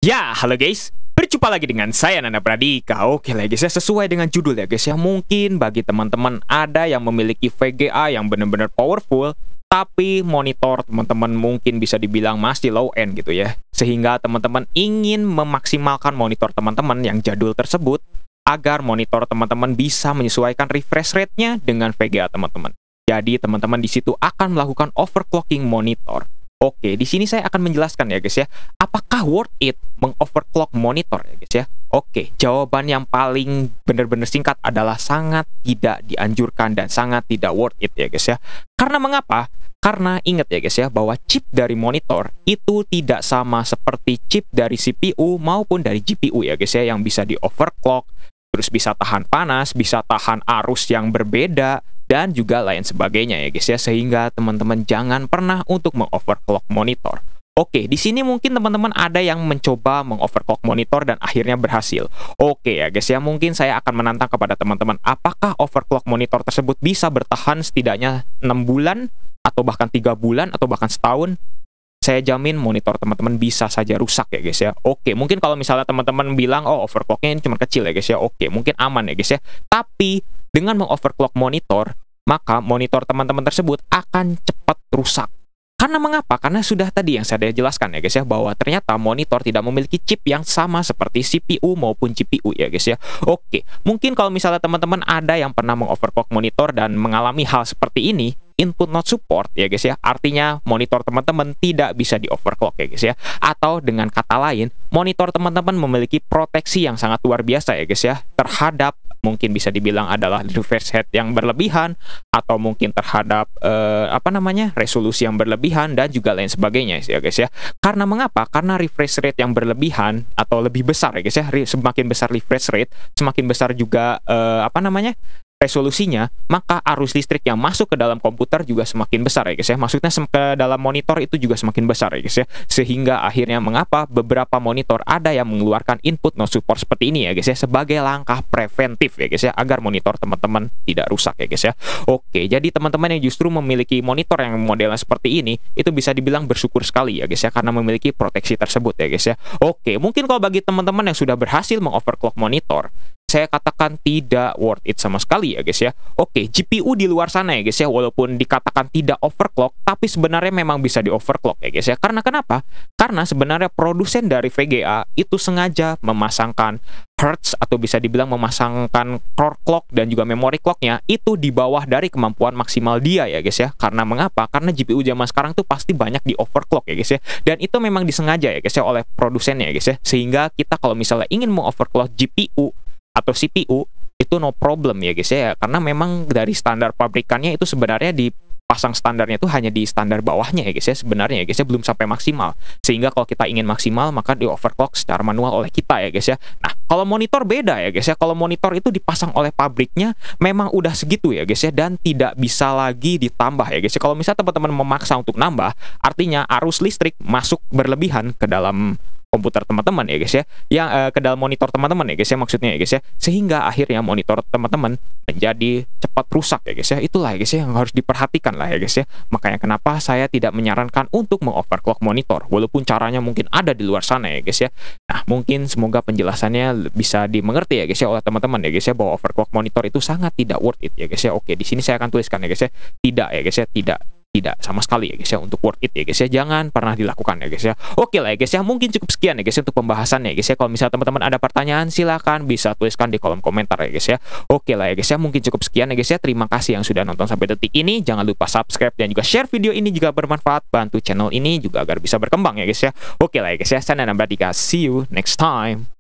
Ya, halo guys. Berjumpa lagi dengan saya Nanda Pradika. Oke lah guys ya, sesuai dengan judul ya guys ya. Mungkin bagi teman-teman ada yang memiliki VGA yang benar-benar powerful, tapi monitor teman-teman mungkin bisa dibilang masih low end gitu ya. Sehingga teman-teman ingin memaksimalkan monitor teman-teman yang jadul tersebut agar monitor teman-teman bisa menyesuaikan refresh rate-nya dengan VGA teman-teman. Jadi teman-teman di situ akan melakukan overclocking monitor. Oke, di sini saya akan menjelaskan ya guys ya, apakah worth it mengoverclock monitor ya guys ya. Oke, jawaban yang paling benar-benar singkat adalah sangat tidak dianjurkan dan sangat tidak worth it ya guys ya. Karena mengapa? Karena ingat ya guys ya, bahwa chip dari monitor itu tidak sama seperti chip dari CPU maupun dari GPU ya guys ya, yang bisa di overclock, terus bisa tahan panas, bisa tahan arus yang berbeda, dan juga lain sebagainya ya guys ya, sehingga teman-teman jangan pernah untuk mengoverclock monitor. Oke, di sini mungkin teman-teman ada yang mencoba mengoverclock monitor dan akhirnya berhasil. Oke ya guys ya, mungkin saya akan menantang kepada teman-teman, apakah overclock monitor tersebut bisa bertahan setidaknya 6 bulan atau bahkan 3 bulan atau bahkan setahun? Saya jamin monitor teman-teman bisa saja rusak ya guys ya. Oke, mungkin kalau misalnya teman-teman bilang, oh overclocknya ini cuma kecil ya guys ya. Oke, mungkin aman ya guys ya. Tapi dengan mengoverclock monitor, maka monitor teman-teman tersebut akan cepat rusak. Karena mengapa? Karena sudah tadi yang saya jelaskan ya guys ya, bahwa ternyata monitor tidak memiliki chip yang sama seperti CPU maupun GPU ya guys ya. Oke, mungkin kalau misalnya teman-teman ada yang pernah mengoverclock monitor dan mengalami hal seperti ini, input not support ya guys ya, artinya monitor teman-teman tidak bisa di overclock ya guys ya. Atau dengan kata lain, monitor teman-teman memiliki proteksi yang sangat luar biasa ya guys ya, terhadap mungkin bisa dibilang adalah refresh rate yang berlebihan, atau mungkin terhadap resolusi yang berlebihan dan juga lain sebagainya ya guys ya. Karena mengapa? Karena refresh rate yang berlebihan atau lebih besar ya guys ya, semakin besar refresh rate, semakin besar juga resolusinya, maka arus listrik yang masuk ke dalam komputer juga semakin besar ya guys ya. Maksudnya ke dalam monitor itu juga semakin besar ya guys ya. Sehingga akhirnya mengapa beberapa monitor ada yang mengeluarkan input no support seperti ini ya guys ya, sebagai langkah preventif ya guys ya, agar monitor teman-teman tidak rusak ya guys ya. Oke, jadi teman-teman yang justru memiliki monitor yang modelnya seperti ini, itu bisa dibilang bersyukur sekali ya guys ya, karena memiliki proteksi tersebut ya guys ya. Oke, mungkin kalau bagi teman-teman yang sudah berhasil mengoverclock monitor, saya katakan tidak worth it sama sekali ya guys ya. Oke, GPU di luar sana ya guys ya, walaupun dikatakan tidak overclock, tapi sebenarnya memang bisa di overclock ya guys ya. Karena kenapa? Karena sebenarnya produsen dari VGA itu sengaja memasangkan hertz atau bisa dibilang memasangkan core clock dan juga memory clocknya itu di bawah dari kemampuan maksimal dia ya guys ya. Karena mengapa? Karena GPU zaman sekarang tuh pasti banyak di overclock ya guys ya. Dan itu memang disengaja ya guys ya oleh produsennya ya guys ya. Sehingga kita kalau misalnya ingin mengoverclock GPU atau CPU itu no problem ya guys ya, karena memang dari standar pabrikannya itu sebenarnya dipasang standarnya itu hanya di standar bawahnya ya guys ya, sebenarnya ya guys ya, belum sampai maksimal. Sehingga kalau kita ingin maksimal maka di overclock secara manual oleh kita ya guys ya. Nah, kalau monitor beda ya guys ya. Kalau monitor itu dipasang oleh pabriknya memang udah segitu ya guys ya, dan tidak bisa lagi ditambah ya guys ya. Kalau misalnya teman-teman memaksa untuk nambah, artinya arus listrik masuk berlebihan ke dalam komputer teman-teman ya guys ya, yang ke dalam monitor teman-teman ya guys ya, maksudnya ya guys ya, sehingga akhirnya monitor teman-teman menjadi cepat rusak ya guys ya. Itulah ya guys ya yang harus diperhatikan lah ya guys ya. Makanya kenapa saya tidak menyarankan untuk mengoverclock monitor, walaupun caranya mungkin ada di luar sana ya guys ya. Nah, mungkin semoga penjelasannya bisa dimengerti ya guys ya oleh teman-teman ya guys ya, bahwa overclock monitor itu sangat tidak worth it ya guys ya. Oke, di sini saya akan tuliskan ya guys ya, tidak ya guys ya, tidak sama sekali ya guys ya untuk worth it ya guys ya, jangan pernah dilakukan ya guys ya. Oke lah ya guys ya, mungkin cukup sekian ya guys ya untuk pembahasannya ya guys ya. Kalau misalnya teman-teman ada pertanyaan, silahkan bisa tuliskan di kolom komentar ya guys ya. Oke lah ya guys ya, mungkin cukup sekian ya guys ya. Terima kasih yang sudah nonton sampai detik ini. Jangan lupa subscribe dan juga share video ini jika bermanfaat, bantu channel ini juga agar bisa berkembang ya guys ya. Oke lah ya guys ya, saya Nanda Pradika, see you next time.